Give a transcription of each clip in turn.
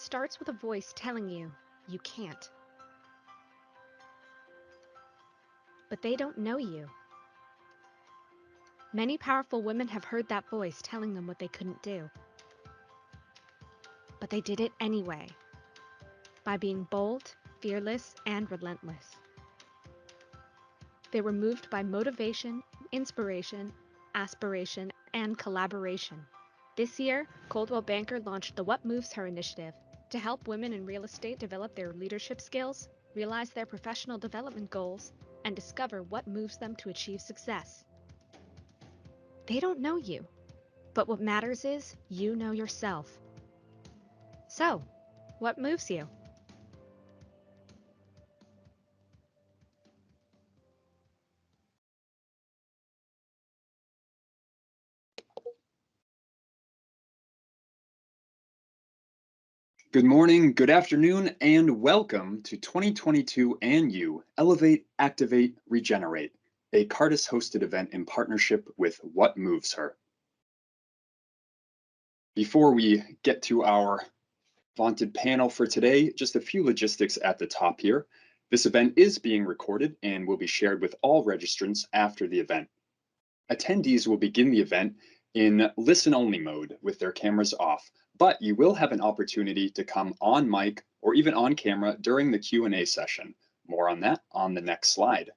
starts with a voice telling you you can't. But they don't know you. Many powerful women have heard that voice telling them what they couldn't do. But they did it anyway, by being bold, fearless, and relentless. They were moved by motivation, inspiration, aspiration, and collaboration. This year, Coldwell Banker launched the What Moves Her initiative to help women in real estate develop their leadership skills, realize their professional development goals, and discover what moves them to achieve success. They don't know you, but what matters is you know yourself. So, what moves you? Good morning, good afternoon, and welcome to 2022 and You Elevate, Activate, Regenerate, a Cardis hosted event in partnership with What Moves Her. Before we get to our vaunted panel for today, just a few logistics at the top here. This event is being recorded and will be shared with all registrants after the event. Attendees will begin the event in listen-only mode with their cameras off, but you will have an opportunity to come on mic or even on camera during the Q&A session. More on that on the next slide.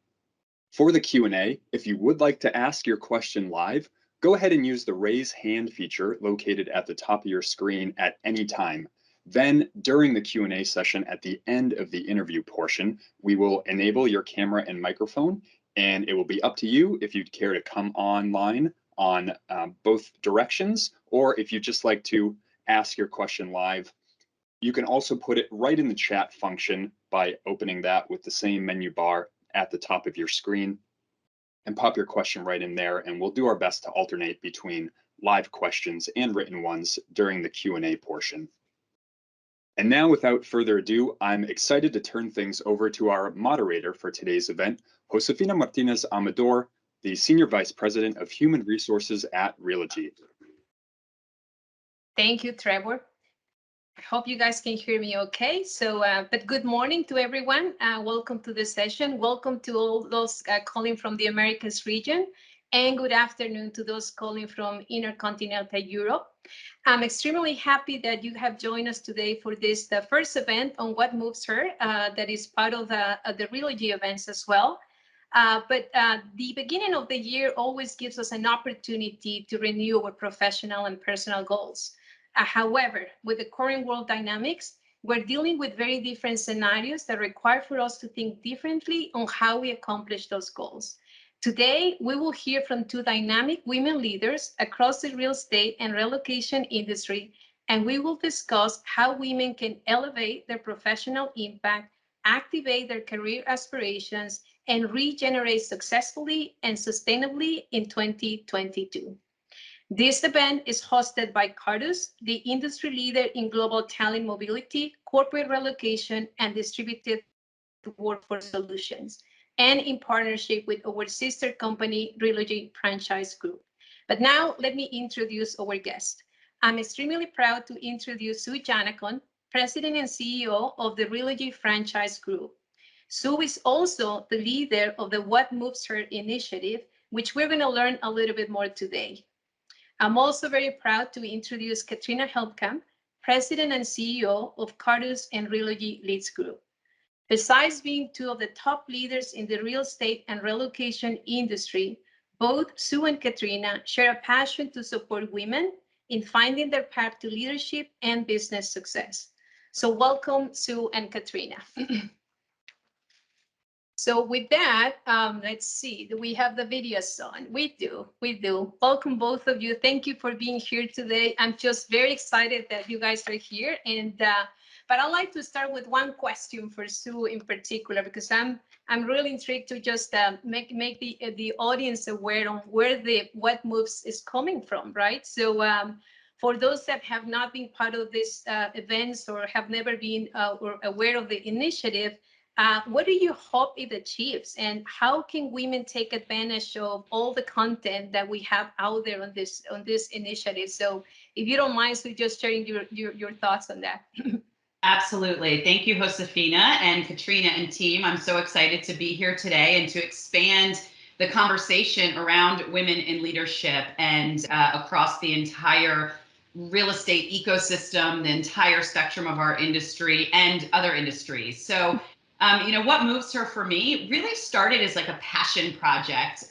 For the Q&A, if you would like to ask your question live, go ahead and use the raise hand feature located at the top of your screen at any time. Then during the Q&A session at the end of the interview portion, we will enable your camera and microphone, and it will be up to you if you'd care to come online on both directions, or if you'd just like to ask your question live. You can also put it right in the chat function by opening that with the same menu bar at the top of your screen and pop your question right in there, and we'll do our best to alternate between live questions and written ones during the Q&A portion. And now, without further ado, I'm excited to turn things over to our moderator for today's event, Josefina Martinez-Amador, the Senior Vice President of Human Resources at Realogy. Thank you, Trevor. I hope you guys can hear me okay. But good morning to everyone. Welcome to the session. Welcome to all those calling from the Americas region. And good afternoon to those calling from intercontinental Europe. I'm extremely happy that you have joined us today for this, the first event on What Moves Her, that is part of the Realogy events as well. But the beginning of the year always gives us an opportunity to renew our professional and personal goals. However, with the current world dynamics, we're dealing with very different scenarios that require for us to think differently on how we accomplish those goals. Today, we will hear from two dynamic women leaders across the real estate and relocation industry, and we will discuss how women can elevate their professional impact, activate their career aspirations, and regenerate successfully and sustainably in 2022. This event is hosted by Cartus, the industry leader in global talent mobility, corporate relocation, and distributed workforce solutions, and in partnership with our sister company, Realogy Franchise Group. But now let me introduce our guest. I'm extremely proud to introduce Sue Yannaccone, President and CEO of the Realogy Franchise Group. Sue is also the leader of the What Moves Her initiative, which we're going to learn a little bit more today. I'm also very proud to introduce Katrina Helmkamp, President and CEO of Cartus and Realogy Leads Group. Besides being two of the top leaders in the real estate and relocation industry, both Sue and Katrina share a passion to support women in finding their path to leadership and business success. So welcome, Sue and Katrina. So with that, let's see, do we have the videos on? We do. Welcome, both of you. Thank you for being here today. I'm just very excited that you guys are here. But I'd like to start with one question for Sue in particular, because I'm really intrigued to just make the audience aware on where the What Moves is coming from, right? So for those that have not been part of this events or have never been or aware of the initiative, what do you hope it achieves, and how can women take advantage of all the content that we have out there on this initiative? So if you don't mind, so just sharing your thoughts on that. Absolutely. Thank you, Josefina and Katrina and team. I'm so excited to be here today and to expand the conversation around women in leadership and across the entire real estate ecosystem, the entire spectrum of our industry and other industries. So, what moves her for me really started as like a passion project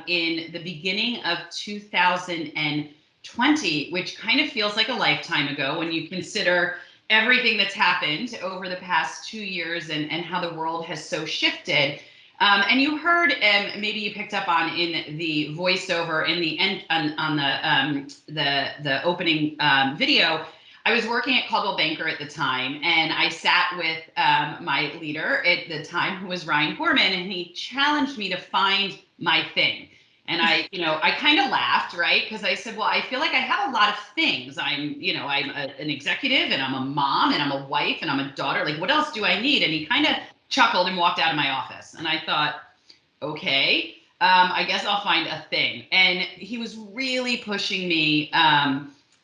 in the beginning of 2020, which kind of feels like a lifetime ago when you consider everything that's happened over the past 2 years and how the world has so shifted. And you heard, maybe you picked up on in the voiceover in the end on the opening video. I was working at Coldwell Banker at the time, and I sat with my leader at the time, who was Ryan Gorman, and he challenged me to find my thing. And I kind of laughed, right? Because I said, well, I feel like I have a lot of things. I'm an executive, and I'm a mom, and I'm a wife, and I'm a daughter. Like, what else do I need? And he kind of chuckled and walked out of my office. And I thought, okay, I guess I'll find a thing. And he was really pushing me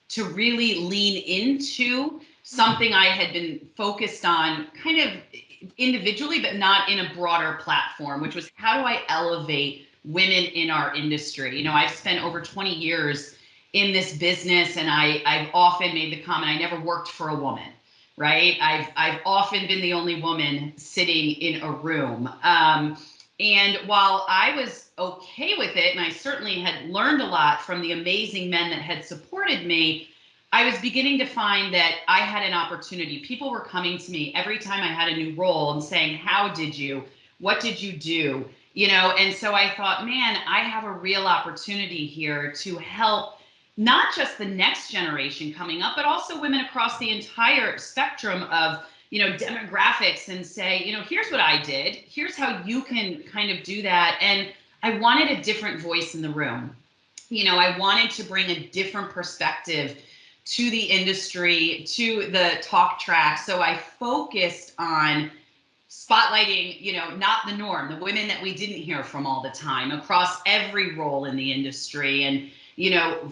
to really lean into something I had been focused on kind of individually, but not in a broader platform, which was how do I elevate women in our industry? I've spent over 20 years in this business, and I've often made the comment, I never worked for a woman, right? I've often been the only woman sitting in a room. And while I was okay with it, and I certainly had learned a lot from the amazing men that had supported me, I was beginning to find that I had an opportunity. People were coming to me every time I had a new role and saying, how did you? What did you do? And so I thought, man, I have a real opportunity here to help not just the next generation coming up, but also women across the entire spectrum of demographics, and say, here's what I did. Here's how you can kind of do that. And I wanted a different voice in the room. I wanted to bring a different perspective to the industry, to the talk track. So I focused on spotlighting, not the norm, the women that we didn't hear from all the time across every role in the industry, and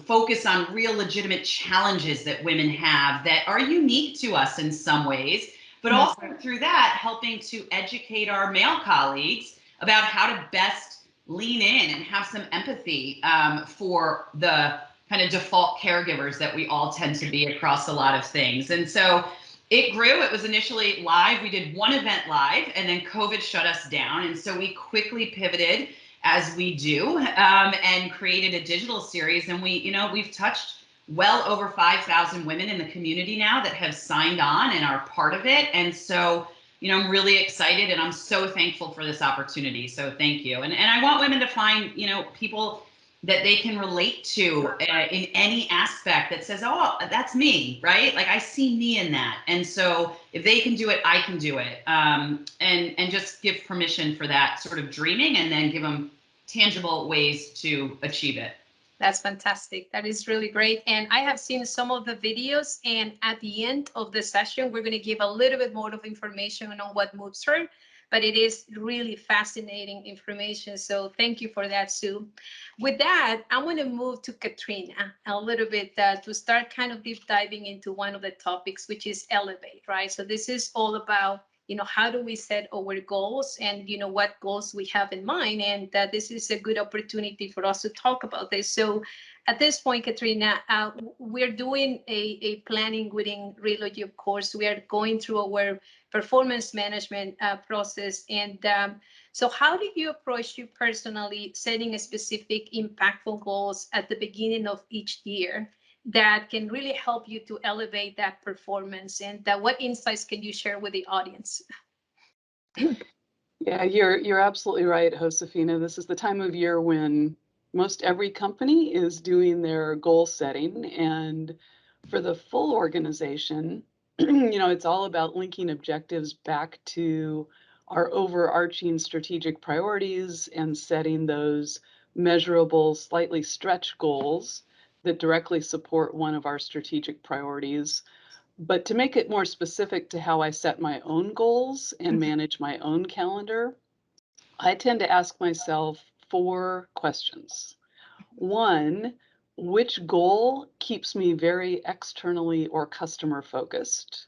focus on real legitimate challenges that women have that are unique to us in some ways, but also through that helping to educate our male colleagues about how to best lean in and have some empathy for the kind of default caregivers that we all tend to be across a lot of things. And so it grew. It was initially live. We did one event live, and then COVID shut us down. And so we quickly pivoted, as we do, and created a digital series. And we've touched well over 5,000 women in the community now that have signed on and are part of it. And so, I'm really excited, and I'm so thankful for this opportunity. So thank you. And I want women to find, people that they can relate to in any aspect that says, oh, that's me, right? Like, I see me in that. And so if they can do it, I can do it. And just give permission for that sort of dreaming, and then give them tangible ways to achieve it. That's fantastic. That is really great. And I have seen some of the videos, and at the end of the session, we're going to give a little bit more of information on what moves her, but it is really fascinating information. So thank you for that, Sue. With that, I'm going to move to Katrina a little bit to start kind of deep diving into one of the topics, which is elevate, right? So this is all about how do we set our goals, and what goals we have in mind, and this is a good opportunity for us to talk about this. So at this point, Katrina, we're doing a planning within Realogy. Of course, we are going through our performance management process, and so how do you approach, you personally, setting a specific impactful goals at the beginning of each year that can really help you to elevate that performance? And what insights can you share with the audience? Yeah, you're absolutely right, Josefina. This is the time of year when most every company is doing their goal setting, and for the full organization, it's all about linking objectives back to our overarching strategic priorities and setting those measurable, slightly stretch goals that directly support one of our strategic priorities. But to make it more specific to how I set my own goals and manage my own calendar, I tend to ask myself 4 questions. 1, which goal keeps me very externally or customer focused?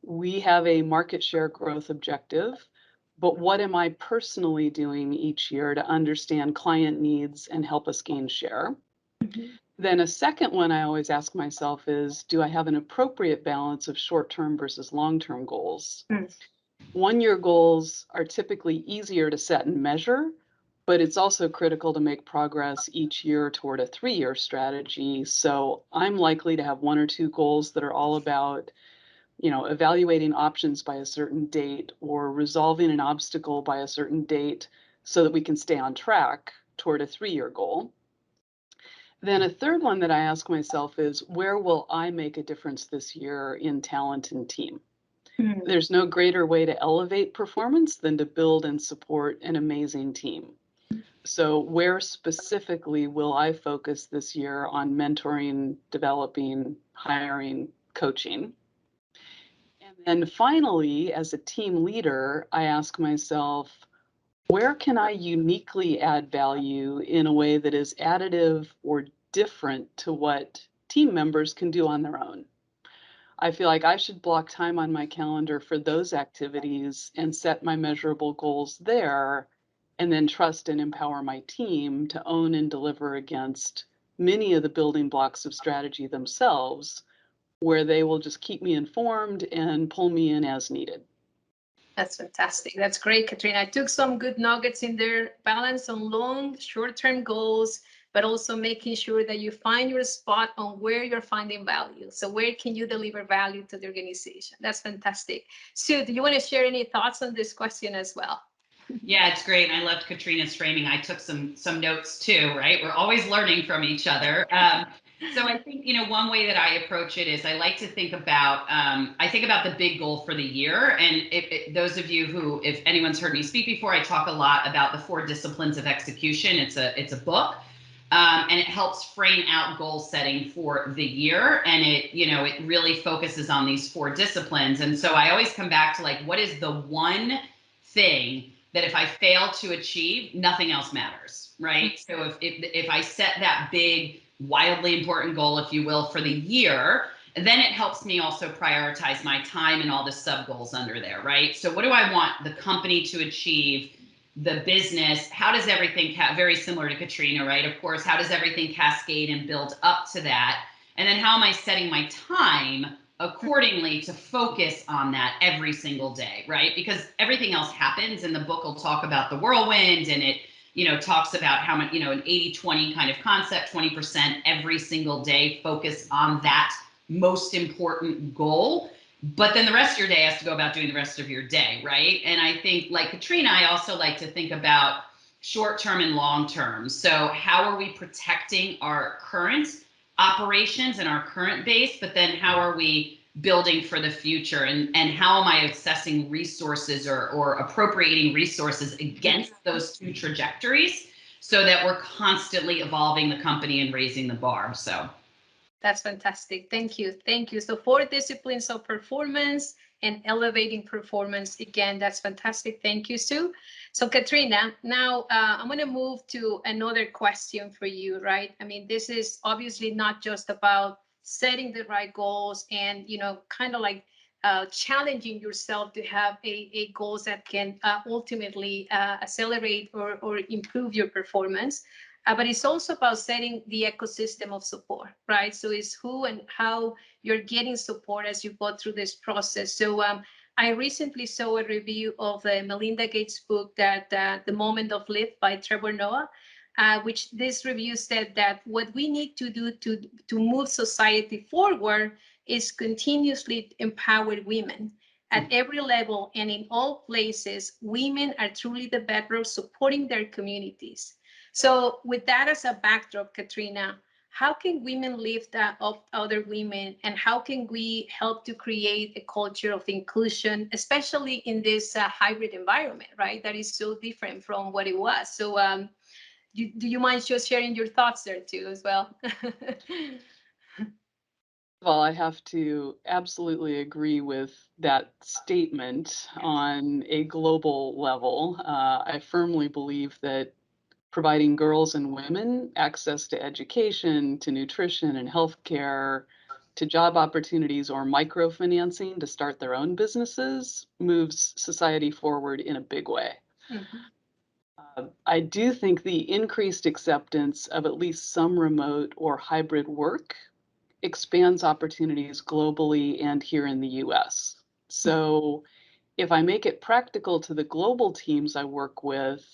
we have a market share growth objective, but what am I personally doing each year to understand client needs and help us gain share? Then a second one I always ask myself is, do I have an appropriate balance of short-term versus long-term goals? One-year goals are typically easier to set and measure, but it's also critical to make progress each year toward a 3-year strategy. So I'm likely to have 1 or 2 goals that are all about, evaluating options by a certain date or resolving an obstacle by a certain date so that we can stay on track toward a 3-year goal. Then a third one that I ask myself is, where will I make a difference this year in talent and team? There's no greater way to elevate performance than to build and support an amazing team. So where specifically will I focus this year on mentoring, developing, hiring, coaching? And then finally, as a team leader, I ask myself, where can I uniquely add value in a way that is additive or different to what team members can do on their own? I feel like I should block time on my calendar for those activities and set my measurable goals there, and then trust and empower my team to own and deliver against many of the building blocks of strategy themselves, where they will just keep me informed and pull me in as needed. That's fantastic. That's great, Katrina. I took some good nuggets in there, balance on long, short-term goals, but also making sure that you find your spot on where you're finding value. So where can you deliver value to the organization? That's fantastic. Sue, do you want to share any thoughts on this question as well? Yeah, it's great. I loved Katrina's framing. I took some notes too, right? We're always learning from each other. So I think, one way that I approach it is I like to think about, I think about the big goal for the year. And those of you who, if anyone's heard me speak before, I talk a lot about the 4 disciplines of execution. It's a book. And it helps frame out goal setting for the year. And it really focuses on these 4 disciplines. And so I always come back to like, what is the one thing that if I fail to achieve, nothing else matters, right? So if I set that big, wildly important goal, if you will, for the year, then it helps me also prioritize my time and all the sub goals under there, right? So what do I want the company to achieve? The business, how does everything, very similar to Katrina, right? Of course, how does everything cascade and build up to that? And then how am I setting my time accordingly to focus on that every single day, right? Because everything else happens, and the book will talk about the whirlwind, and it, talks about how much, an 80-20 kind of concept, 20% every single day, focus on that most important goal. But then the rest of your day has to go about doing the rest of your day, right? And I think, like Katrina, I also like to think about short-term and long-term. So how are we protecting our current operations and our current base, but then how are we building for the future? And how am I assessing resources or appropriating resources against those 2 trajectories so that we're constantly evolving the company and raising the bar? So that's fantastic. Thank you. Thank you. So 4 disciplines of performance and elevating performance. Again, that's fantastic. Thank you, Sue. So Katrina, now I'm going to move to another question for you, right? I mean, this is obviously not just about setting the right goals and, kind of like challenging yourself to have a goals that can ultimately accelerate or improve your performance. But it's also about setting the ecosystem of support, right? So it's who and how you're getting support as you go through this process. So I recently saw a review of the Melinda Gates book, that The Moment of Lift by Trevor Noah, which this review said that what we need to do to move society forward is continuously empower women. At every level and in all places, women are truly the bedrock supporting their communities. So with that as a backdrop, Katrina, how can women lift up other women, and how can we help to create a culture of inclusion, especially in this hybrid environment, right? That is so different from what it was. So do you mind just sharing your thoughts there too as well? Well, I have to absolutely agree with that statement on a global level. I firmly believe that providing girls and women access to education, to nutrition and healthcare to job opportunities or microfinancing to start their own businesses moves society forward in a big way. I do think the increased acceptance of at least some remote or hybrid work expands opportunities globally and here in the US. So if I make it practical to the global teams I work with,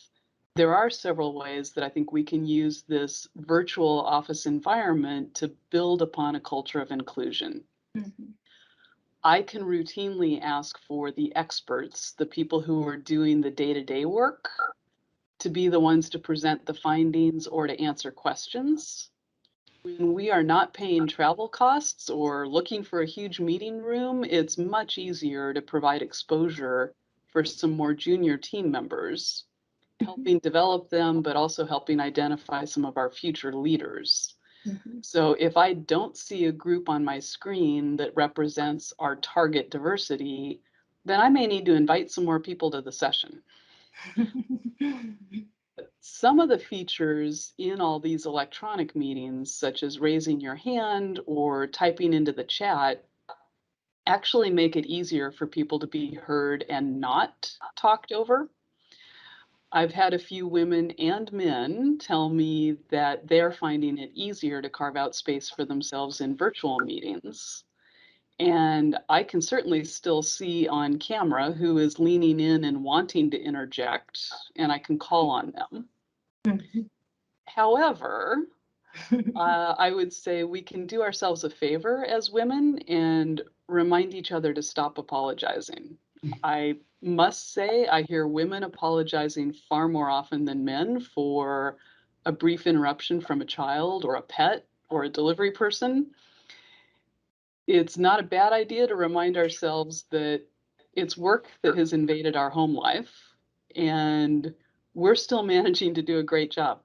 there are several ways that I think we can use this virtual office environment to build upon a culture of inclusion. I can routinely ask for the experts, the people who are doing the day-to-day work, to be the ones to present the findings or to answer questions. When we are not paying travel costs or looking for a huge meeting room, it's much easier to provide exposure for some more junior team members, helping develop them, but also helping identify some of our future leaders. So if I don't see a group on my screen that represents our target diversity, then I may need to invite some more people to the session. Some of the features in all these electronic meetings, such as raising your hand or typing into the chat, actually make it easier for people to be heard and not talked over. I've had a few women and men tell me that they're finding it easier to carve out space for themselves in virtual meetings. And I can certainly still see on camera who is leaning in and wanting to interject, and I can call on them. However, I would say we can do ourselves a favor as women and remind each other to stop apologizing. I must say, I hear women apologizing far more often than men for a brief interruption from a child or a pet or a delivery person. It's not a bad idea to remind ourselves that it's work that has invaded our home life, and we're still managing to do a great job.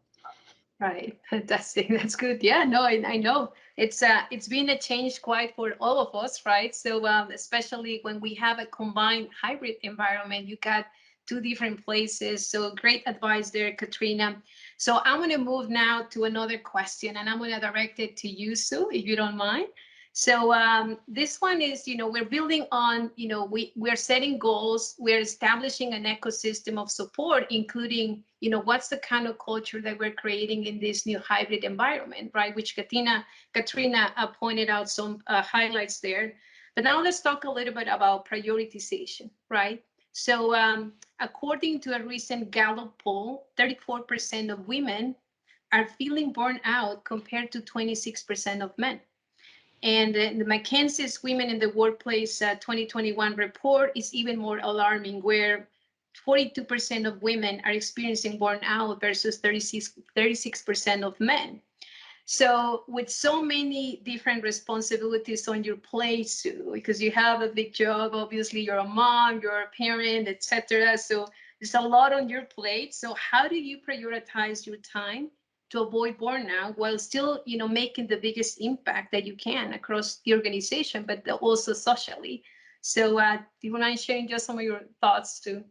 Right, fantastic. That's good. Yeah, no, I know it's been a change quite for all of us, right? So especially when we have a combined hybrid environment, you got two different places. So great advice there, Katrina. So I'm going to move now to another question, and I'm going to direct it to you, Sue, if you don't mind. So this one is, we're building on, we're setting goals, we're establishing an ecosystem of support, including, what's the kind of culture that we're creating in this new hybrid environment, right? Which Katrina pointed out some highlights there. But now let's talk a little bit about prioritization, right? So according to a recent Gallup poll, 34% of women are feeling burned out compared to 26% of men. And the McKinsey's Women in the Workplace 2021 report is even more alarming, where 42% of women are experiencing burnout versus 36% of men. So with so many different responsibilities on your plate, Sue, because you have a big job, obviously you're a mom, you're a parent, etc. So there's a lot on your plate. So how do you prioritize your time to avoid burnout while still, making the biggest impact that you can across the organization, but also socially? So do you mind sharing just some of your thoughts too?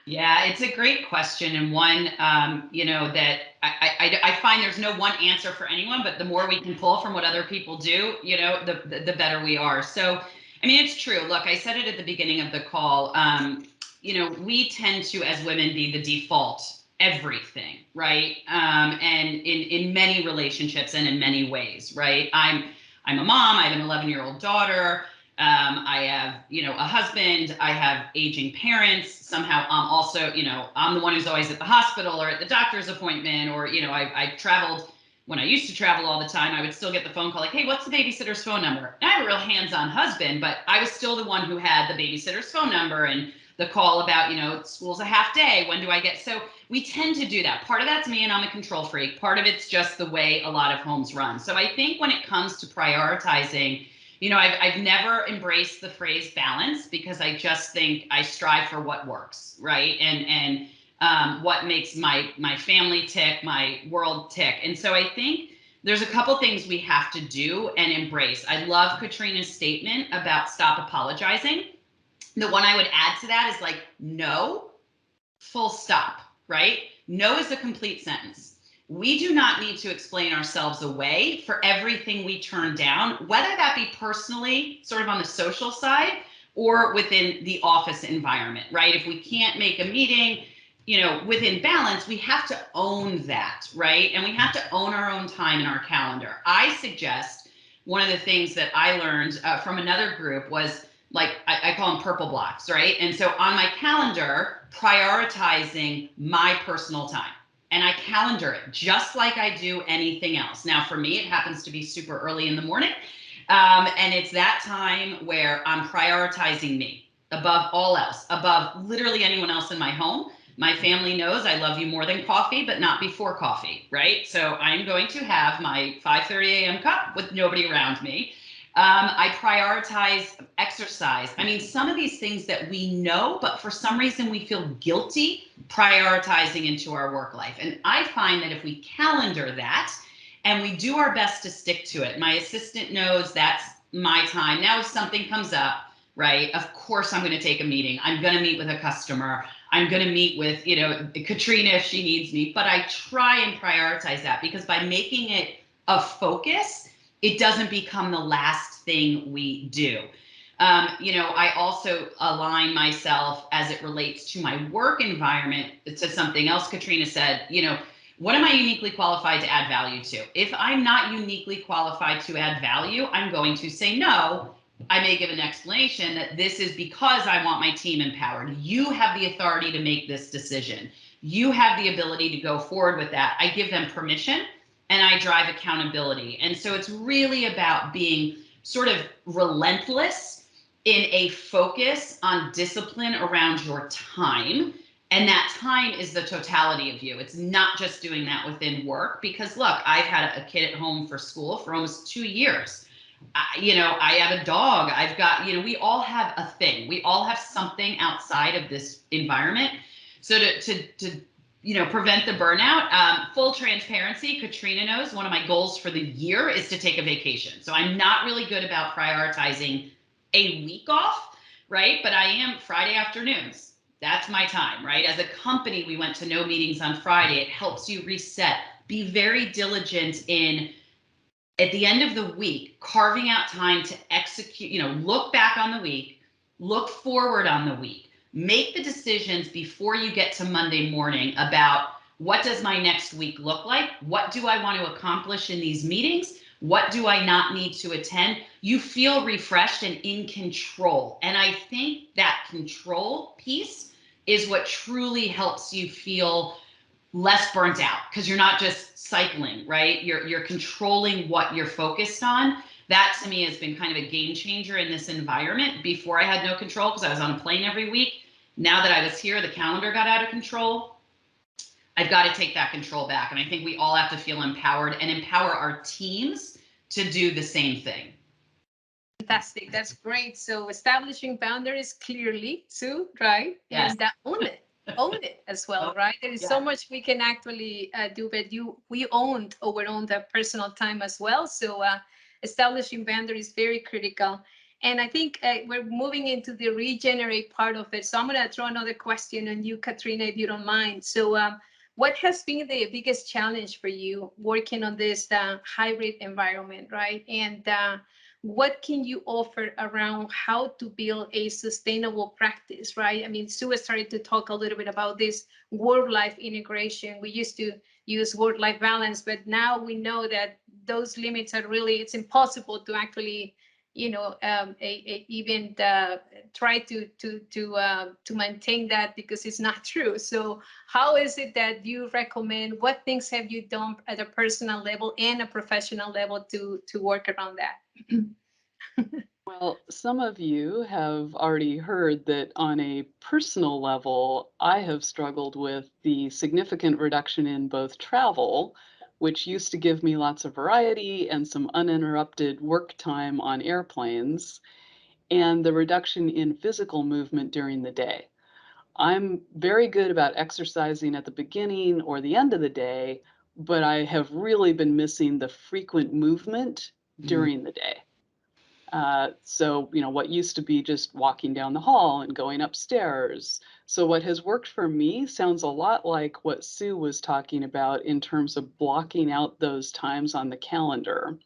Yeah, it's a great question, and one, that I find there's no one answer for anyone, but the more we can pull from what other people do, the better we are. So, I mean, it's true. Look, I said it at the beginning of the call. We tend to, as women, be the default everything, right? And in many relationships and in many ways, right? I'm a mom. I have an 11-year-old daughter. I have, a husband. I have aging parents. Somehow I'm also, I'm the one who's always at the hospital or at the doctor's appointment, or, I traveled. When I used to travel all the time, I would still get the phone call like, hey, what's the babysitter's phone number? And I have a real hands-on husband, but I was still the one who had the babysitter's phone number and the call about, school's a half day. When do I get? So we tend to do that. Part of that's me, and I'm a control freak. Part of it's just the way a lot of homes run. So I think when it comes to prioritizing, I've never embraced the phrase balance, because I just think I strive for what works, right? And what makes my family tick, my world tick. And so I think there's a couple things we have to do and embrace. I love Katrina's statement about stop apologizing. The one I would add to that is like, no, full stop, right? No is a complete sentence. We do not need to explain ourselves away for everything we turn down, whether that be personally, sort of on the social side, or within the office environment, right? If we can't make a meeting, within balance, we have to own that, right? And we have to own our own time in our calendar. I suggest one of the things that I learned from another group was, like, I call them purple blocks, right? And so on my calendar, prioritizing my personal time. And I calendar it just like I do anything else. Now, for me, it happens to be super early in the morning. And it's that time where I'm prioritizing me above all else, above literally anyone else in my home. My family knows I love you more than coffee, but not before coffee, right? So I'm going to have my 5:30 a.m. cup with nobody around me. I prioritize exercise. I mean, some of these things that we know, but for some reason we feel guilty prioritizing into our work life. And I find that if we calendar that and we do our best to stick to it, my assistant knows that's my time. Now, if something comes up, right, of course I'm going to take a meeting. I'm going to meet with a customer. I'm going to meet with, Katrina if she needs me, but I try and prioritize that, because by making it a focus, it doesn't become the last thing we do. I also align myself as it relates to my work environment to something else Katrina said. What am I uniquely qualified to add value to? If I'm not uniquely qualified to add value, I'm going to say no. I may give an explanation that this is because I want my team empowered. You have the authority to make this decision. You have the ability to go forward with that. I give them permission and I drive accountability. And so it's really about being sort of relentless in a focus on discipline around your time. And that time is the totality of you. It's not just doing that within work, because look, I've had a kid at home for school for almost 2 years. I have a dog. I've got, we all have a thing. We all have something outside of this environment. So to prevent the burnout, full transparency, Katrina knows one of my goals for the year is to take a vacation. So I'm not really good about prioritizing a week off, right? But I am Friday afternoons. That's my time, right? As a company, we went to no meetings on Friday. It helps you reset. Be very diligent in, at the end of the week, carving out time to execute, look back on the week, look forward on the week, make the decisions before you get to Monday morning about what does my next week look like? What do I want to accomplish in these meetings? What do I not need to attend? You feel refreshed and in control. And I think that control piece is what truly helps you feel less burnt out, because you're not just cycling, right? You're controlling what you're focused on. That to me has been kind of a game changer in this environment. Before, I had no control because I was on a plane every week. Now that I was here, the calendar got out of control. I've got to take that control back. And I think we all have to feel empowered and empower our teams to do the same thing. Fantastic. That's great. So establishing boundaries clearly, Sue, right? Yes. And own it as well, right? There is so much we can actually do, but we owned our own the personal time as well. So establishing boundaries is very critical. And I think we're moving into the regenerate part of it. So I'm going to throw another question on you, Katrina, if you don't mind. So what has been the biggest challenge for you working on this hybrid environment, right? And what can you offer around how to build a sustainable practice, right? I mean, Sue started to talk a little bit about this work-life integration. We used to use work-life balance, but now we know that those limits are really, it's impossible to actually, even try to maintain that, because it's not true. So how is it that you recommend, what things have you done at a personal level and a professional level to work around that? Well, some of you have already heard that on a personal level, I have struggled with the significant reduction in both travel, which used to give me lots of variety and some uninterrupted work time on airplanes, and the reduction in physical movement during the day. I'm very good about exercising at the beginning or the end of the day, but I have really been missing the frequent movement during the day. So, what used to be just walking down the hall and going upstairs. So what has worked for me sounds a lot like what Sue was talking about in terms of blocking out those times on the calendar.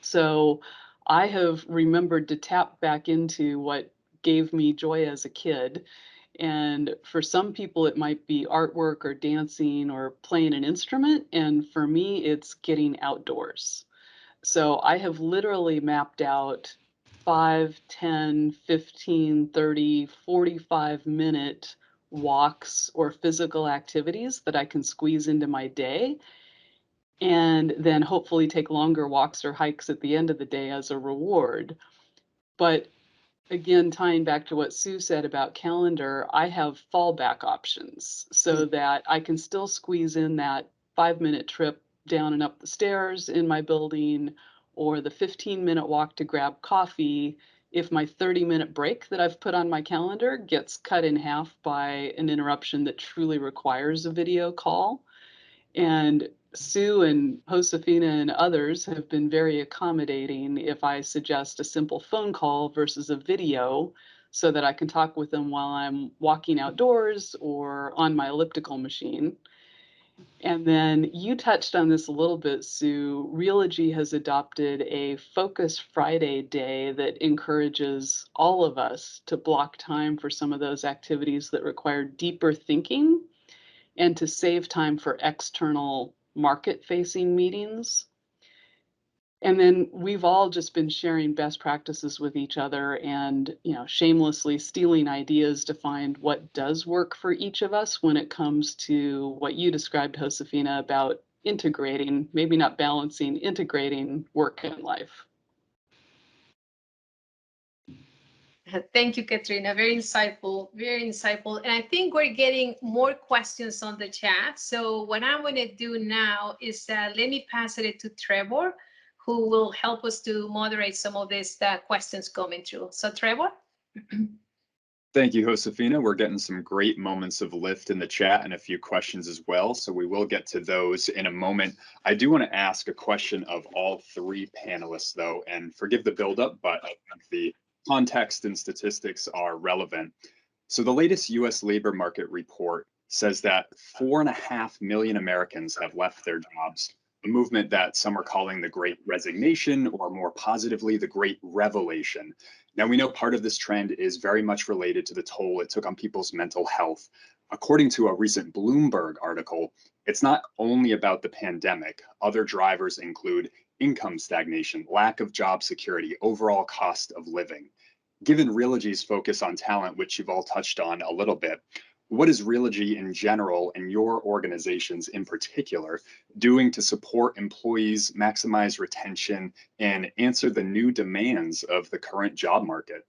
So I have remembered to tap back into what gave me joy as a kid. And for some people, it might be artwork or dancing or playing an instrument. And for me, it's getting outdoors. So I have literally mapped out 5, 10, 15, 30, 45-minute walks or physical activities that I can squeeze into my day, and then hopefully take longer walks or hikes at the end of the day as a reward. But again, tying back to what Sue said about calendar, I have fallback options so that I can still squeeze in that 5-minute trip down and up the stairs in my building, or the 15-minute walk to grab coffee if my 30-minute break that I've put on my calendar gets cut in half by an interruption that truly requires a video call. And Sue and Josefina and others have been very accommodating if I suggest a simple phone call versus a video so that I can talk with them while I'm walking outdoors or on my elliptical machine. And then you touched on this a little bit, Sue. Realogy has adopted a Focus Friday day that encourages all of us to block time for some of those activities that require deeper thinking and to save time for external market-facing meetings. And then we've all just been sharing best practices with each other and, shamelessly stealing ideas to find what does work for each of us when it comes to what you described, Josefina, about integrating, maybe not balancing, integrating work and life. Thank you, Katrina. Very insightful, very insightful. And I think we're getting more questions on the chat. So what I'm going to do now is let me pass it to Trevor, who will help us to moderate some of these questions coming through. So Trevor? Thank you, Josefina. We're getting some great moments of lift in the chat and a few questions as well. So we will get to those in a moment. I do want to ask a question of all three panelists, though, and forgive the buildup, but I think the context and statistics are relevant. So the latest US labor market report says that 4.5 million Americans have left their jobs, a movement that some are calling the Great Resignation, or more positively, the Great Revelation. Now, we know part of this trend is very much related to the toll it took on people's mental health. According to a recent Bloomberg article, it's not only about the pandemic. Other drivers include income stagnation, lack of job security, overall cost of living. Given Realogy's focus on talent, which you've all touched on a little bit, what is Realogy in general and your organizations in particular doing to support employees, maximize retention, and answer the new demands of the current job market?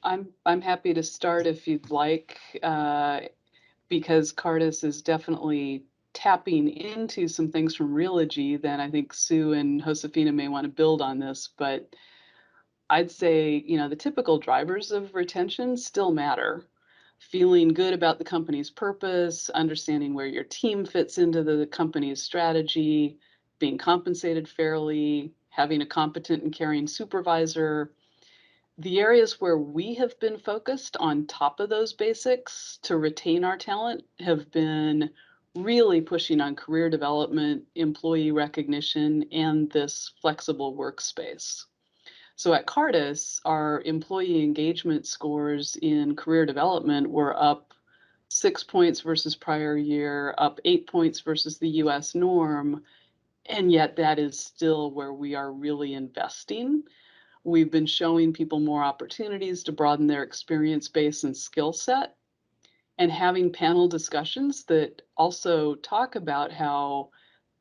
I'm happy to start if you'd like, because Cardis is definitely tapping into some things from Realogy. Then I think Sue and Josefina may want to build on this, but I'd say, the typical drivers of retention still matter. Feeling good about the company's purpose, understanding where your team fits into the company's strategy, being compensated fairly, having a competent and caring supervisor. The areas where we have been focused on top of those basics to retain our talent have been really pushing on career development, employee recognition, and this flexible workspace. So at Cardis, our employee engagement scores in career development were up 6 points versus prior year, up 8 points versus the US norm, and yet that is still where we are really investing. We've been showing people more opportunities to broaden their experience base and skill set, and having panel discussions that also talk about how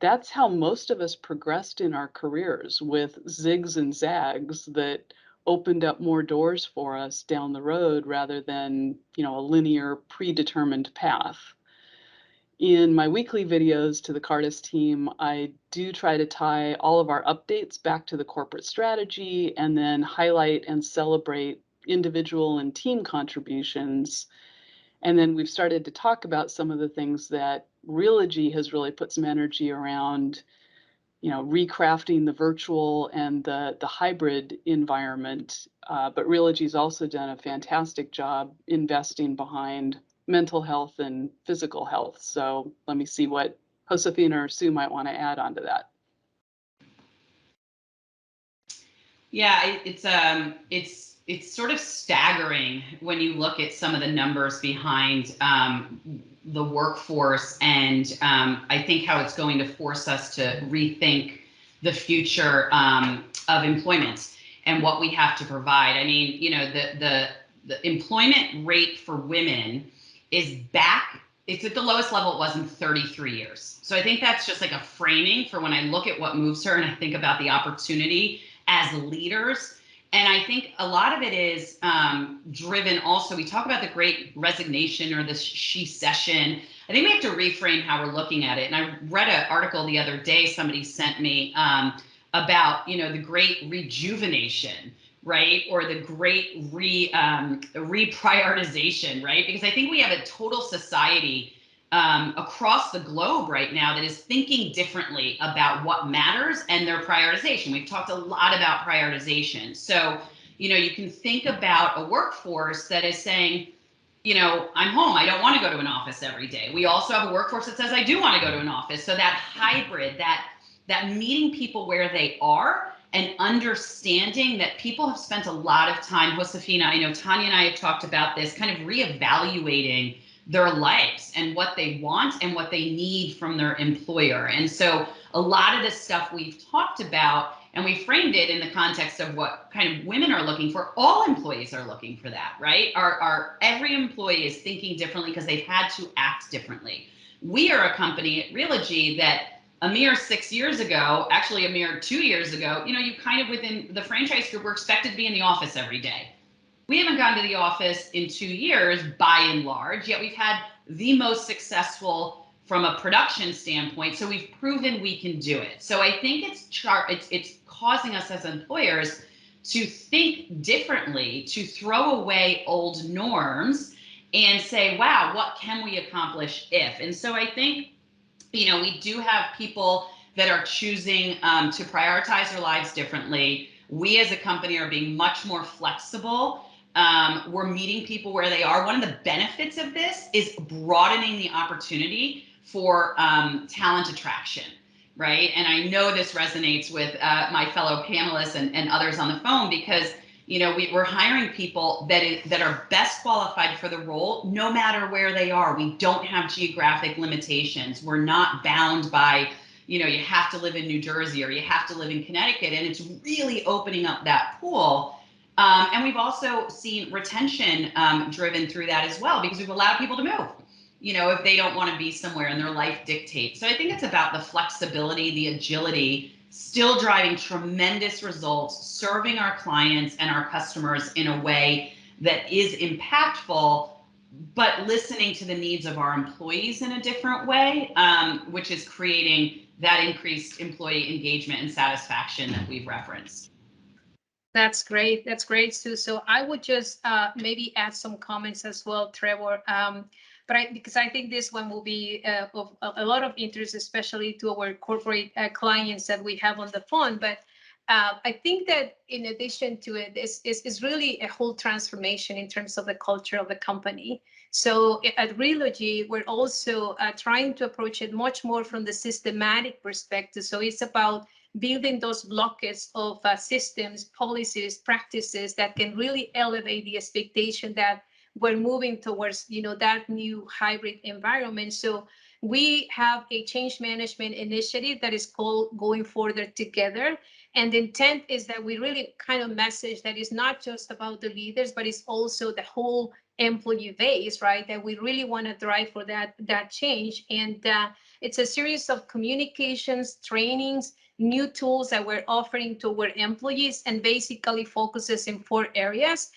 that's how most of us progressed in our careers, with zigs and zags that opened up more doors for us down the road rather than, a linear predetermined path. In my weekly videos to the Cardis team, I do try to tie all of our updates back to the corporate strategy and then highlight and celebrate individual and team contributions. And then we've started to talk about some of the things that Realogy has really put some energy around, recrafting the virtual and the hybrid environment. But Realogy's also done a fantastic job investing behind mental health and physical health. So let me see what Josefina or Sue might want to add onto that. Yeah, it's sort of staggering when you look at some of the numbers behind the workforce, and I think how it's going to force us to rethink the future of employment and what we have to provide. I mean, the employment rate for women is back. It's at the lowest level it was in 33 years. So I think that's just like a framing for when I look at what moves her and I think about the opportunity as leaders. And I think a lot of it is driven also, we talk about the Great Resignation or the she-cession. I think we have to reframe how we're looking at it. And I read an article the other day somebody sent me about, the Great Rejuvenation, right? Or the Great Reprioritization, right? Because I think we have a total society across the globe right now that is thinking differently about what matters and their prioritization. We've talked a lot about prioritization. So, you can think about a workforce that is saying, I'm home. I don't want to go to an office every day. We also have a workforce that says, I do want to go to an office. So that hybrid, that meeting people where they are and understanding that people have spent a lot of time, Josefina, I know Tanya and I have talked about this, kind of reevaluating their lives and what they want and what they need from their employer. And so a lot of the stuff we've talked about, and we framed it in the context of what kind of women are looking for. All employees are looking for that, right? Every employee is thinking differently because they've had to act differently. We are a company at Realogy that a mere 6 years ago, actually a mere 2 years ago, you kind of within the franchise group were expected to be in the office every day. We haven't gone to the office in 2 years by and large, yet we've had the most successful from a production standpoint. So we've proven we can do it. So I think it's causing us as employers to think differently, to throw away old norms and say, wow, what can we accomplish if? And so I think, we do have people that are choosing to prioritize their lives differently. We as a company are being much more flexible. We're meeting people where they are. One of the benefits of this is broadening the opportunity for talent attraction, right? And I know this resonates with my fellow panelists and others on the phone because, we're hiring people that are best qualified for the role, no matter where they are. We don't have geographic limitations. We're not bound by, you have to live in New Jersey or you have to live in Connecticut. And it's really opening up that pool. And we've also seen retention driven through that as well, because we've allowed people to move, if they don't want to be somewhere and their life dictates. So I think it's about the flexibility, the agility, still driving tremendous results, serving our clients and our customers in a way that is impactful, but listening to the needs of our employees in a different way, which is creating that increased employee engagement and satisfaction that we've referenced. That's great. That's great, Sue. So I would just maybe add some comments as well, Trevor. Because I think this one will be of a lot of interest, especially to our corporate clients that we have on the phone. But I think that in addition to it, is really a whole transformation in terms of the culture of the company. So at Realogy, we're also trying to approach it much more from the systematic perspective. So it's about building those blockades of systems, policies, practices that can really elevate the expectation that we're moving towards, that new hybrid environment. So we have a change management initiative that is called Going Further Together. And the intent is that we really kind of message that it's not just about the leaders, but it's also the whole employee base, right? That we really want to drive for that change. And it's a series of communications, trainings, new tools that we're offering to our employees, and basically focuses in 4 areas.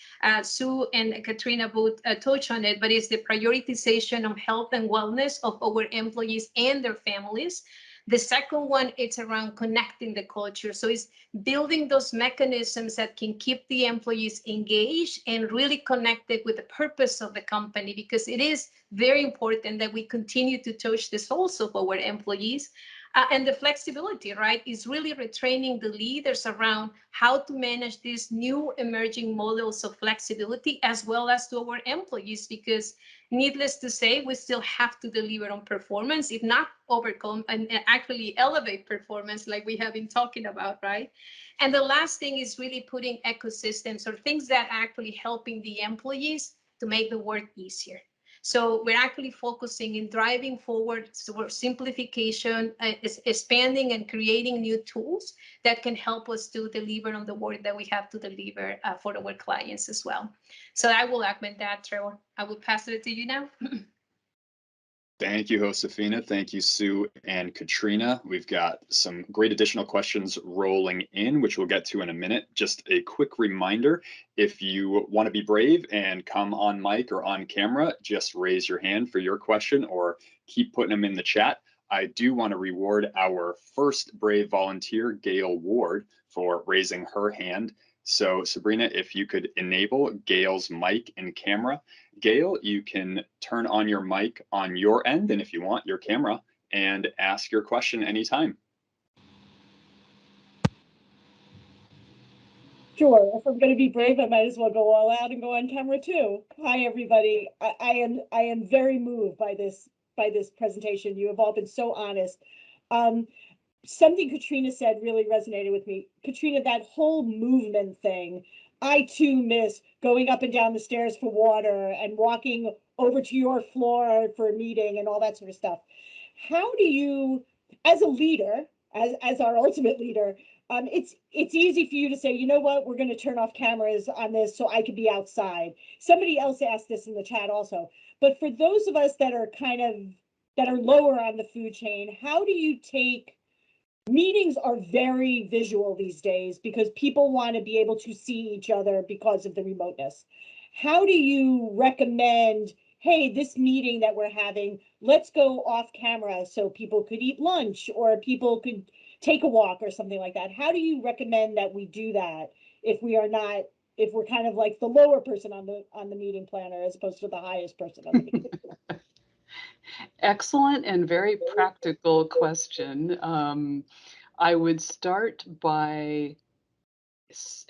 Sue and Katrina both touch on it, but it's the prioritization of health and wellness of our employees and their families. The second one, it's around connecting the culture. So it's building those mechanisms that can keep the employees engaged and really connected with the purpose of the company, because it is very important that we continue to touch the souls of our employees. And the flexibility, right, is really retraining the leaders around how to manage these new emerging models of flexibility, as well as to our employees, because needless to say, we still have to deliver on performance, if not overcome and actually elevate performance like we have been talking about, right? And the last thing is really putting ecosystems or things that are actually helping the employees to make the work easier. So we're actually focusing in driving forward towards simplification, expanding and creating new tools that can help us to deliver on the work that we have to deliver for our clients as well. So I will augment that, Trevor. I will pass it to you now. Thank you, Josefina. Thank you, Sue and Katrina. We've got some great additional questions rolling in, which we'll get to in a minute. Just a quick reminder, if you want to be brave and come on mic or on camera, just raise your hand for your question or keep putting them in the chat. I do want to reward our first brave volunteer, Gail Ward, for raising her hand. So Sabrina, if you could enable Gail's mic and camera. Gail, you can turn on your mic on your end, and if you want, your camera, and ask your question anytime. Sure. If I'm going to be brave, I might as well go all out and go on camera too. Hi, everybody. I am very moved by this presentation. You have all been so honest. Something Katrina said really resonated with me. Katrina, that whole movement thing. I too miss going up and down the stairs for water and walking over to your floor for a meeting and all that sort of stuff. How do you, as a leader, as our ultimate leader, it's easy for you to say, you know what, we're going to turn off cameras on this so I could be outside. Somebody else asked this in the chat also. But for those of us that are that are lower on the food chain, how do you take meetings are very visual these days because people want to be able to see each other because of the remoteness. How do you recommend, hey, this meeting that we're having, let's go off camera so people could eat lunch or people could take a walk or something like that? How do you recommend that we do that if we're kind of like the lower person on the meeting planner as opposed to the highest person on the meeting planner? Excellent and very practical question. I would start by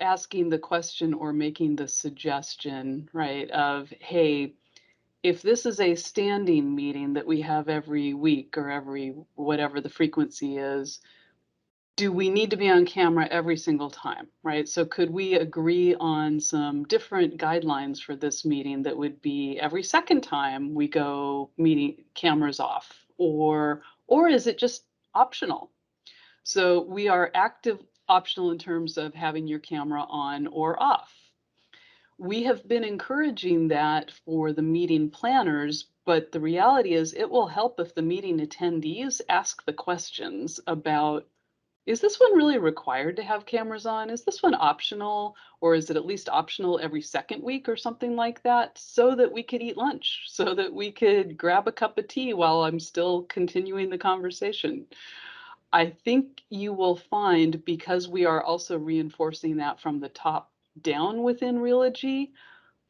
asking the question or making the suggestion, right, of, hey, if this is a standing meeting that we have every week or every whatever the frequency is, do we need to be on camera every single time, right? So could we agree on some different guidelines for this meeting that would be every second time we go meeting cameras off, or is it just optional? So we are active optional in terms of having your camera on or off. We have been encouraging that for the meeting planners, but the reality is it will help if the meeting attendees ask the questions about, is this one really required to have cameras on? Is this one optional? Or is it at least optional every second week or something like that, so that we could eat lunch, so that we could grab a cup of tea while I'm still continuing the conversation? I think you will find, because we are also reinforcing that from the top down within Realogy,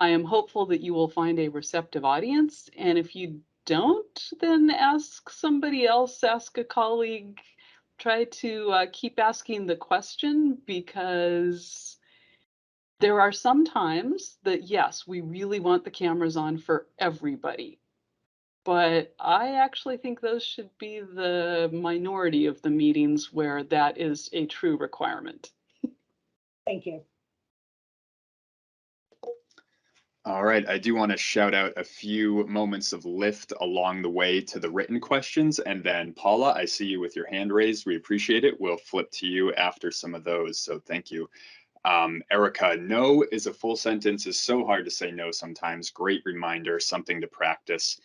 I am hopeful that you will find a receptive audience. And if you don't, then ask somebody else, ask a colleague, try to keep asking the question, because there are some times that, yes, we really want the cameras on for everybody. But I actually think those should be the minority of the meetings where that is a true requirement. Thank you. All right, I do want to shout out a few moments of lift along the way to the written questions. And then Paula, I see you with your hand raised. We appreciate it. We'll flip to you after some of those. So thank you. Erica, no is a full sentence is so hard to say no sometimes. Great reminder, something to practice.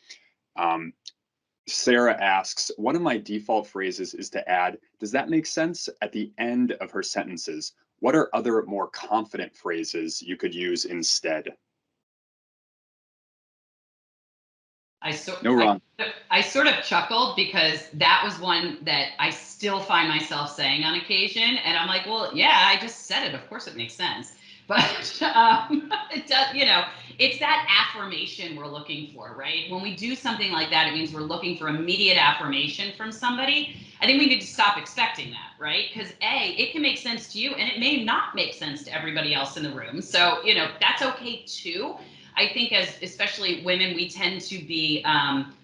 Sarah asks, one of my default phrases is to add, does that make sense, at the end of her sentences? What are other more confident phrases you could use instead? I sort of chuckled because that was one that I still find myself saying on occasion. And I'm like, well, yeah, I just said it. Of course it makes sense. But it does, you know, it's that affirmation we're looking for, right? When we do something like that, it means we're looking for immediate affirmation from somebody. I think we need to stop expecting that, right? Because it can make sense to you and it may not make sense to everybody else in the room. So, that's okay too. I think especially women, we tend to be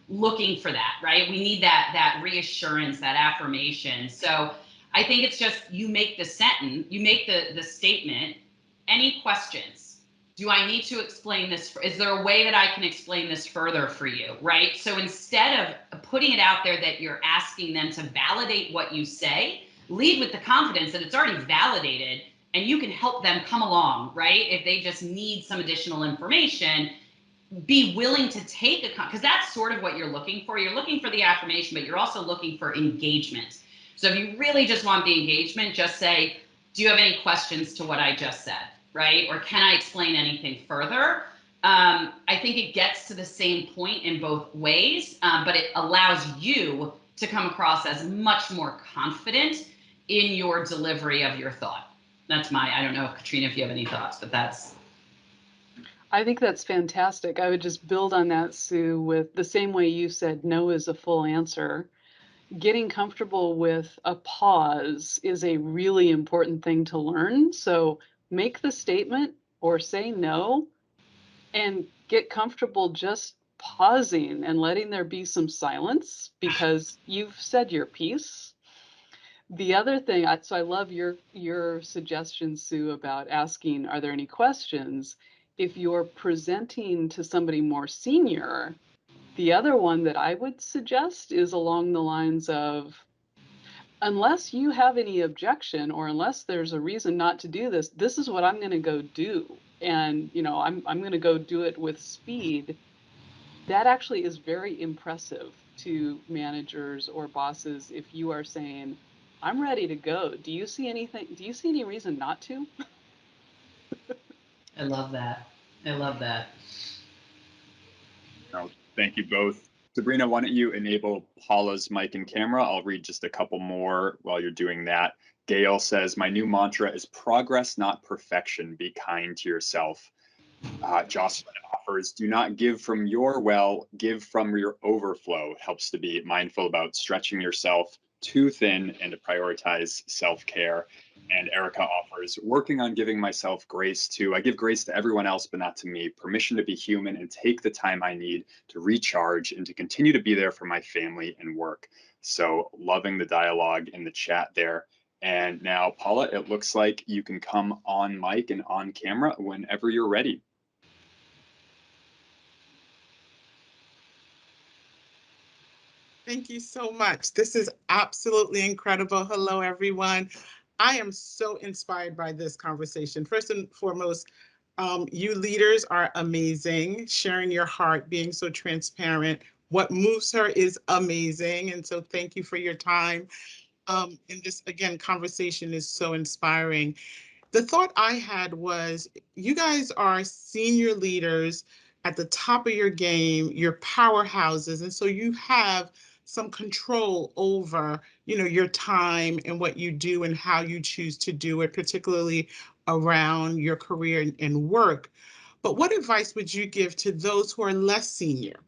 looking for that, right? We need that reassurance, that affirmation. So I think it's just, you make the sentence, you make the statement, any questions? Do I need to explain this? Is there a way that I can explain this further for you, right? So instead of putting it out there that you're asking them to validate what you say, lead with the confidence that it's already validated and you can help them come along, right? If they just need some additional information, be willing to take because that's sort of what you're looking for. You're looking for the affirmation, but you're also looking for engagement. So if you really just want the engagement, just say, do you have any questions to what I just said, right? Or can I explain anything further? I think it gets to the same point in both ways, but it allows you to come across as much more confident in your delivery of your thought. That's I don't know, Katrina, if you have any thoughts, but that's. I think that's fantastic. I would just build on that, Sue, with the same way you said no is a full answer. Getting comfortable with a pause is a really important thing to learn. So make the statement or say no and get comfortable just pausing and letting there be some silence because you've said your piece. The other thing, so I love your suggestion, Sue, about asking, are there any questions? If you're presenting to somebody more senior, the other one that I would suggest is along the lines of, unless you have any objection or unless there's a reason not to do this, this is what I'm going to go do. And, I'm going to go do it with speed. That actually is very impressive to managers or bosses if you are saying, I'm ready to go. Do you see anything? Do you see any reason not to? I love that. I love that. No, thank you both. Sabrina, why don't you enable Paula's mic and camera? I'll read just a couple more while you're doing that. Gail says, my new mantra is progress, not perfection. Be kind to yourself. Jocelyn offers, do not give from your well, give from your overflow. It helps to be mindful about stretching yourself too thin and to prioritize self-care. And Erica offers, working on giving myself grace too. I give grace to everyone else, but not to me. Permission to be human and take the time I need to recharge and to continue to be there for my family and work. So loving the dialogue in the chat there. And now, Paula, it looks like you can come on mic and on camera whenever you're ready. Thank you so much. This is absolutely incredible. Hello, everyone. I am so inspired by this conversation. First and foremost, you leaders are amazing, sharing your heart, being so transparent. What moves her is amazing. And so thank you for your time. And this, again, conversation is so inspiring. The thought I had was, you guys are senior leaders at the top of your game, you're powerhouses. And so you have some control over, your time and what you do and how you choose to do it, particularly around your career and work. But what advice would you give to those who are less senior,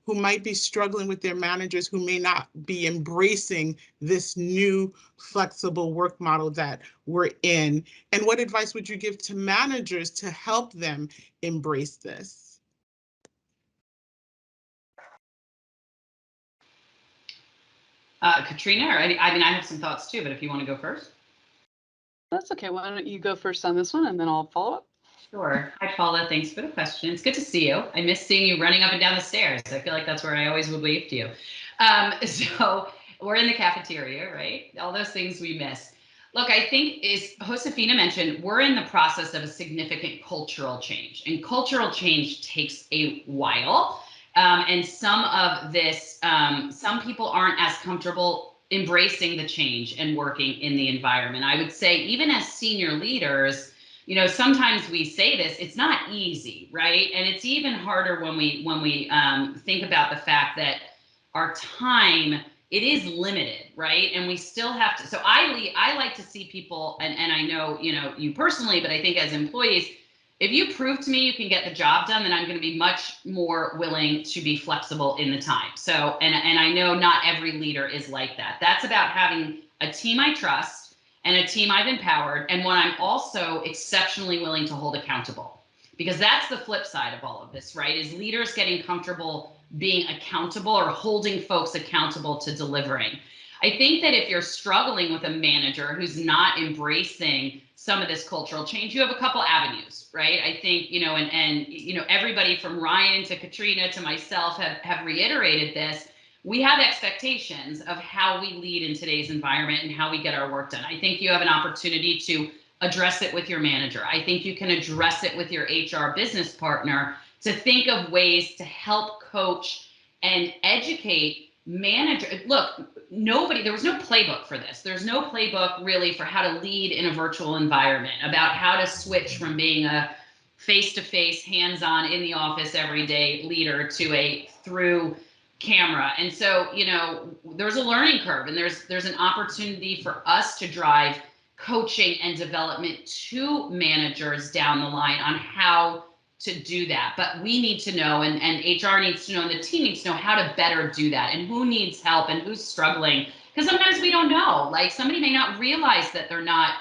who might be struggling with their managers, who may not be embracing this new flexible work model that we're in? And what advice would you give to managers to help them embrace this? Katrina, or I have some thoughts too, but if you want to go first. That's okay. Why don't you go first on this one and then I'll follow up? Sure. Hi, Paula. Thanks for the question. It's good to see you. I miss seeing you running up and down the stairs. I feel like that's where I always would wave to you. So we're in the cafeteria, right? All those things we miss. Look, I think, as Josefina mentioned, we're in the process of a significant cultural change, and cultural change takes a while. And some of this, some people aren't as comfortable embracing the change and working in the environment. I would say, even as senior leaders, sometimes we say this, it's not easy, right? And it's even harder when we think about the fact that our time, it is limited, right? And we still have to, so I like to see people, and I know, you personally, but I think as employees, If you prove to me you can get the job done, then I'm going to be much more willing to be flexible in the time. So, and I know not every leader is like that. That's about having a team I trust and a team I've empowered, and one I'm also exceptionally willing to hold accountable. Because that's the flip side of all of this, right? Is leaders getting comfortable being accountable or holding folks accountable to delivering. I think that if you're struggling with a manager who's not embracing some of this cultural change, you have a couple avenues, right? I think, you know, and you know, everybody from Ryan to Katrina to myself have reiterated this. We have expectations of how we lead in today's environment and how we get our work done. I think you have an opportunity to address it with your manager. I think you can address it with your HR business partner to think of ways to help coach and educate manager. Look, there was no playbook for this. There's no playbook really for how to lead in a virtual environment, about how to switch from being a face-to-face, hands-on in the office every day leader to a through camera. And so, you know, there's a learning curve, and there's an opportunity for us to drive coaching and development to managers down the line on how to do that. But we need to know, and HR needs to know, and the team needs to know how to better do that, and who needs help and who's struggling. Because sometimes we don't know. Like, somebody may not realize that they're not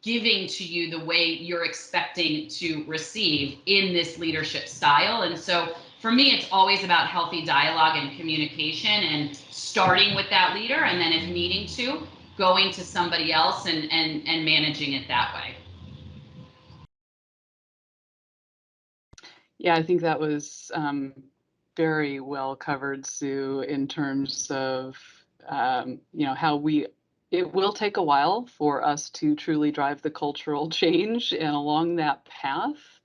giving to you the way you're expecting to receive in this leadership style. And so for me, it's always about healthy dialogue and communication, and starting with that leader, and then if needing to, going to somebody else and managing it that way. Yeah, I think that was very well covered, Sue, in terms of you know, how it will take a while for us to truly drive the cultural change, and along that path,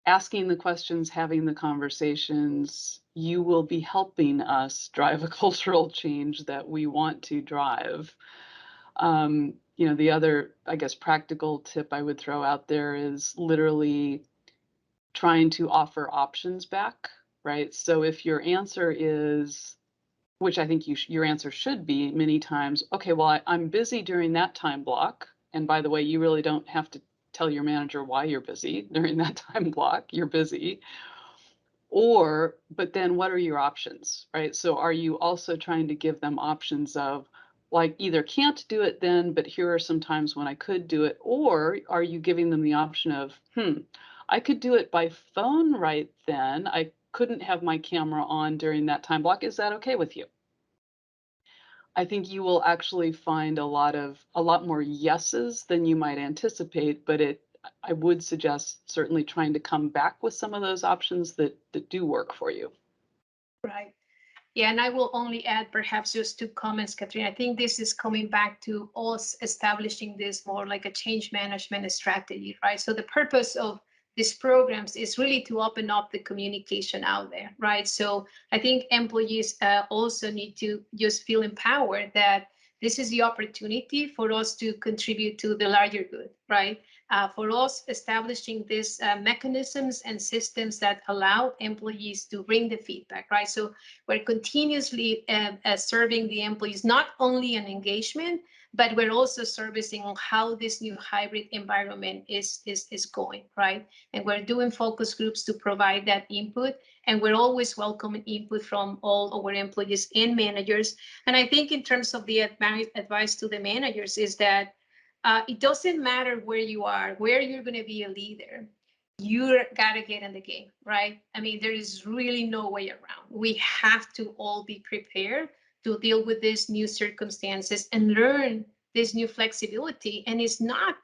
asking the questions, having the conversations, you will be helping us drive a cultural change that we want to drive. You know, the other, I guess, practical tip I would throw out there is literally trying to offer options back, right? So if your answer is, which I think your answer should be many times, okay, well, I'm busy during that time block. And by the way, you really don't have to tell your manager why you're busy during that time block. You're busy. Or, but then what are your options, right? So are you also trying to give them options of, like, either can't do it then, but here are some times when I could do it? Or are you giving them the option of, I could do it by phone right then. I couldn't have my camera on during that time block. Is that okay with you? I think you will actually find a lot more yeses than you might anticipate, but I would suggest certainly trying to come back with some of those options that do work for you. Right. Yeah, and I will only add perhaps just 2 comments, Katrina. I think this is coming back to us establishing this more like a change management strategy, right? So the purpose of these programs is really to open up the communication out there, right? So I think employees also need to just feel empowered that this is the opportunity for us to contribute to the larger good, right? For us, establishing these mechanisms and systems that allow employees to bring the feedback, right? So we're continuously serving the employees, not only an engagement, but we're also servicing on how this new hybrid environment is going, right? And we're doing focus groups to provide that input. And we're always welcoming input from all our employees and managers. And I think in terms of the advice to the managers is that it doesn't matter where you are, where you're going to be a leader. You gotta get in the game, right? I mean, there is really no way around. We have to all be prepared to deal with these new circumstances and learn this new flexibility. And it's not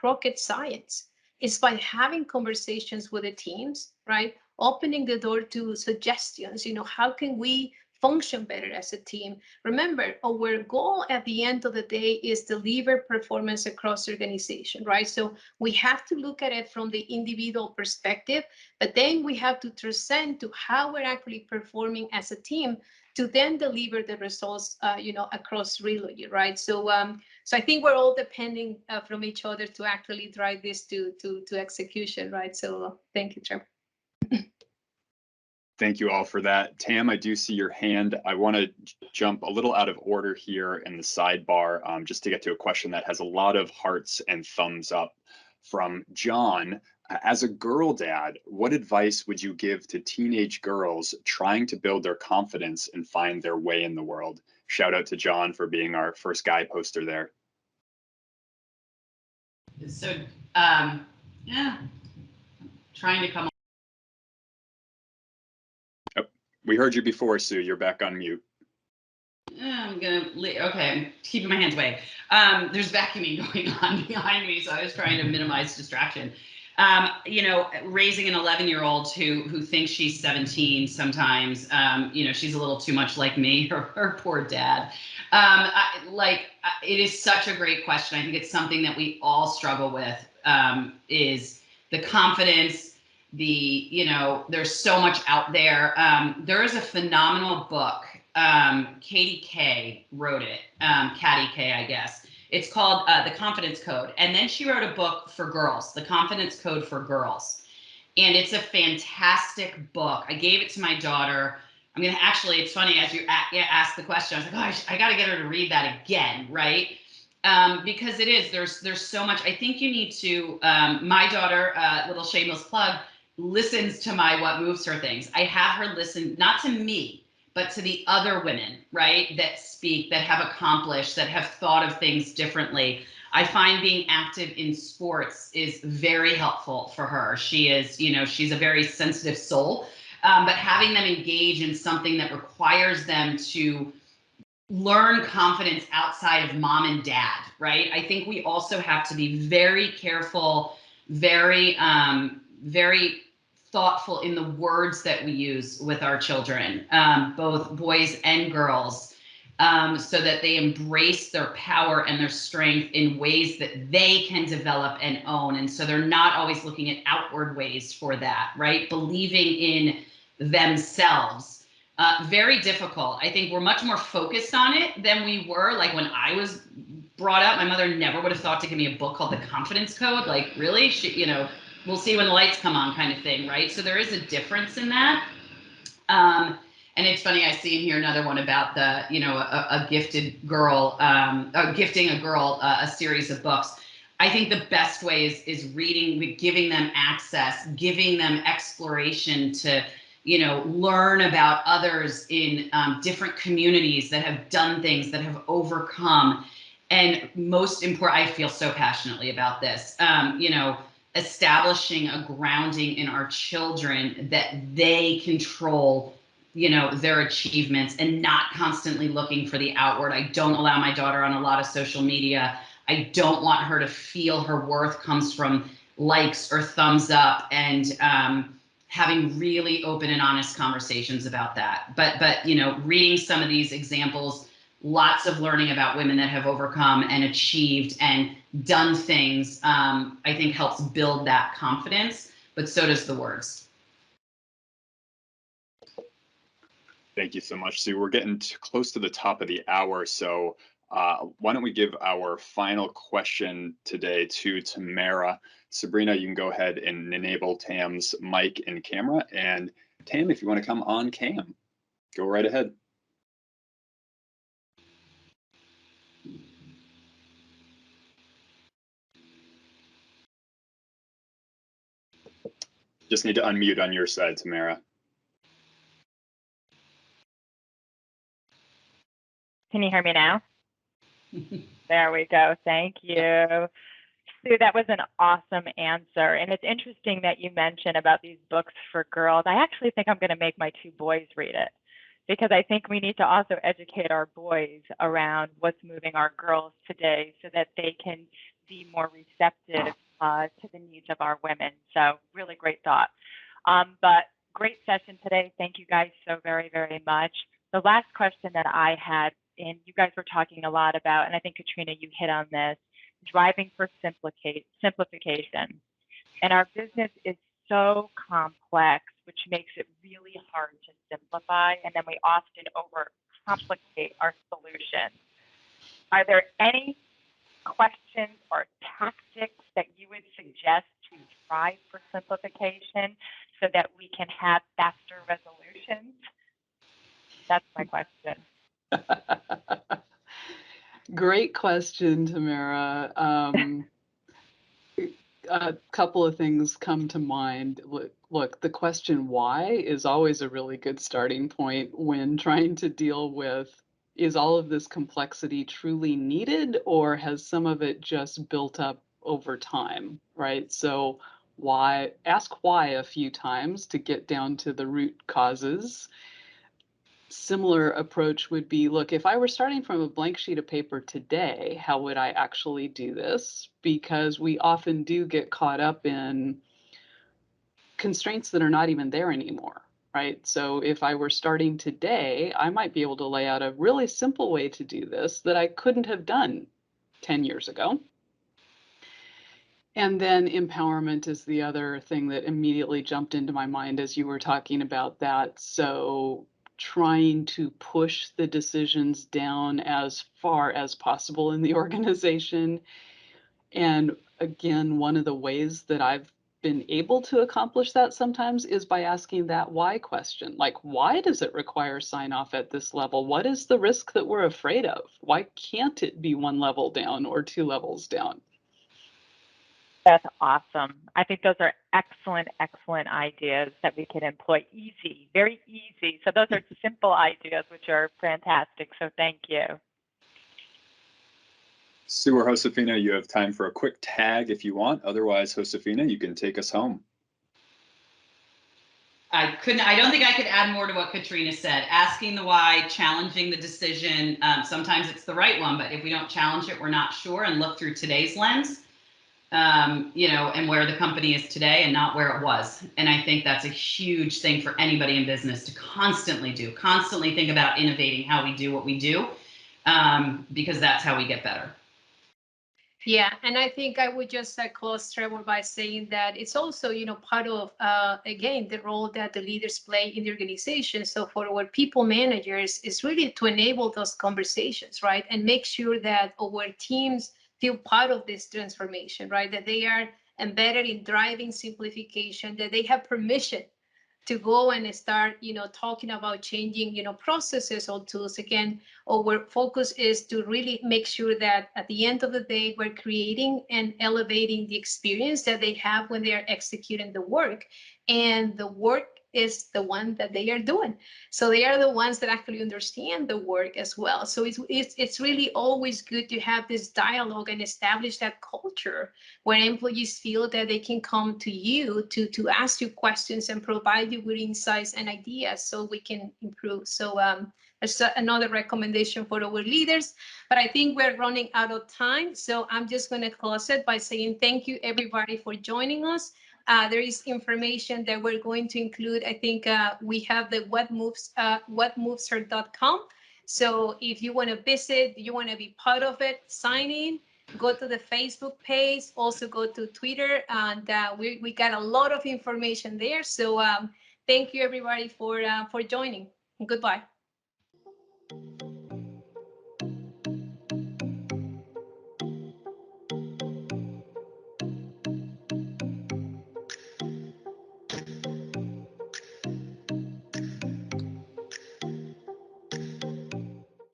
rocket science. It's by having conversations with the teams, right? Opening the door to suggestions. You know, how can we function better as a team? Remember, our goal at the end of the day is deliver performance across the organization, right? So we have to look at it from the individual perspective, but then we have to transcend to how we're actually performing as a team to then deliver the results, across Realogy, right? So, so I think we're all depending from each other to actually drive this to execution, right? So, thank you, Trevor. Thank you all for that. Tam, I do see your hand. I want to jump a little out of order here in the sidebar, just to get to a question that has a lot of hearts and thumbs up from John. As a girl dad, what advice would you give to teenage girls trying to build their confidence and find their way in the world? Shout out to John for being our first guy poster there. So, yeah, trying to come. Oh, we heard you before, Sue. You're back on mute. I'm gonna okay, I'm keeping my hands away. There's vacuuming going on behind me, so I was trying to minimize distraction. You know, raising an 11-year-old who thinks she's 17 sometimes, you know, she's a little too much like me, her poor dad. It is such a great question. I think it's something that we all struggle with, is the confidence, you know, there's so much out there. There is a phenomenal book. Katie K wrote it, Catty K, I guess. It's called The Confidence Code. And then she wrote a book for girls, The Confidence Code for Girls. And it's a fantastic book. I gave it to my daughter. I'm going to actually, it's funny, as you asked the question, I was like, oh, I got to get her to read that again, right? Because it is, there's so much. I think you need to, my daughter, little shameless plug, listens to my What Moves Her things. I have her listen, not to me, but to the other women, right, that speak, that have accomplished, that have thought of things differently. I find being active in sports is very helpful for her. She is, you know, she's a very sensitive soul, but having them engage in something that requires them to learn confidence outside of mom and dad, right? I think we also have to be very careful, very thoughtful in the words that we use with our children, both boys and girls, so that they embrace their power and their strength in ways that they can develop and own. And so they're not always looking at outward ways for that, right? Believing in themselves. Very difficult. I think we're much more focused on it than we were. Like when I was brought up, my mother never would have thought to give me a book called The Confidence Code. Like, really? You know, we'll see when the lights come on kind of thing, right? So there is a difference in that. And it's funny, I see in here another one about the, you know, a gifted girl, gifting a girl a series of books. I think the best way is reading, giving them access, giving them exploration to, you know, learn about others in different communities that have done things, that have overcome. And most important, I feel so passionately about this, you know, establishing a grounding in our children that they control, you know, their achievements and not constantly looking for the outward. I don't allow my daughter on a lot of social media. I don't want her to feel her worth comes from likes or thumbs up, and having really open and honest conversations about that. But you know, reading some of these examples, lots of learning about women that have overcome and achieved and done things, I think helps build that confidence, but so does the words. Thank you so much, Sue. We're getting close to the top of the hour, so why don't we give our final question today to Tamara. Sabrina, you can go ahead and enable Tam's mic and camera. And Tam, if you want to come on cam, go right ahead. Just need to unmute on your side, Tamara. Can you hear me now? There we go. Thank you. Sue, that was an awesome answer. And it's interesting that you mentioned about these books for girls. I actually think I'm going to make my 2 boys read it, because I think we need to also educate our boys around what's moving our girls today so that they can be more receptive to the needs of our women. So really great thought. But great session today. Thank you guys so very, very much. The last question that I had, and you guys were talking a lot about, and I think Katrina, you hit on this, driving for simplification. And our business is so complex, which makes it really hard to simplify, and then we often overcomplicate our solutions. Are there any questions or tactics that you would suggest to try for simplification so that we can have faster resolutions? That's my question. Great question, Tamara. A couple of things come to mind. Look, the question why is always a really good starting point when trying to deal with, is all of this complexity truly needed, or has some of it just built up over time, right? So ask why a few times to get down to the root causes. Similar approach would be, look, if I were starting from a blank sheet of paper today, how would I actually do this? Because we often do get caught up in constraints that are not even there anymore, right? So if I were starting today, I might be able to lay out a really simple way to do this that I couldn't have done 10 years ago. And then empowerment is the other thing that immediately jumped into my mind as you were talking about that. So trying to push the decisions down as far as possible in the organization. And again, one of the ways that I've been able to accomplish that sometimes is by asking that why question. Like, why does it require sign off at this level? What is the risk that we're afraid of? Why can't it be one level down or two levels down? That's awesome. I think those are excellent, excellent ideas that we can employ. Easy, very easy. So those are simple ideas, which are fantastic. So thank you. Sue or Josefina, you have time for a quick tag if you want. Otherwise, Josefina, you can take us home. I don't think I could add more to what Katrina said. Asking the why, challenging the decision. Sometimes it's the right one, but if we don't challenge it, we're not sure, and look through today's lens. And where the company is today and not where it was. And I think that's a huge thing for anybody in business to constantly think about innovating how we do what we do, because that's how we get better. Yeah, and I think I would just close, Trevor, by saying that it's also, part of, again, the role that the leaders play in the organization. So for our people managers, it's really to enable those conversations, right? And make sure that our teams feel part of this transformation, right? That they are embedded in driving simplification, that they have permission to go and start, talking about changing, processes or tools. Again, our focus is to really make sure that at the end of the day, we're creating and elevating the experience that they have when they are executing the work. And the work is the one that they are doing. So they are the ones that actually understand the work as well. So it's really always good to have this dialogue and establish that culture where employees feel that they can come to you to ask you questions and provide you with insights and ideas so we can improve. So that's another recommendation for our leaders. But I think we're running out of time. So I'm just going to close it by saying thank you, everybody, for joining us. There is information that we're going to include. I think we have the whatmovesher.com. So if you want to visit, you want to be part of it, sign in. Go to the Facebook page, also go to Twitter, and we got a lot of information there. So thank you, everybody, for joining. Goodbye.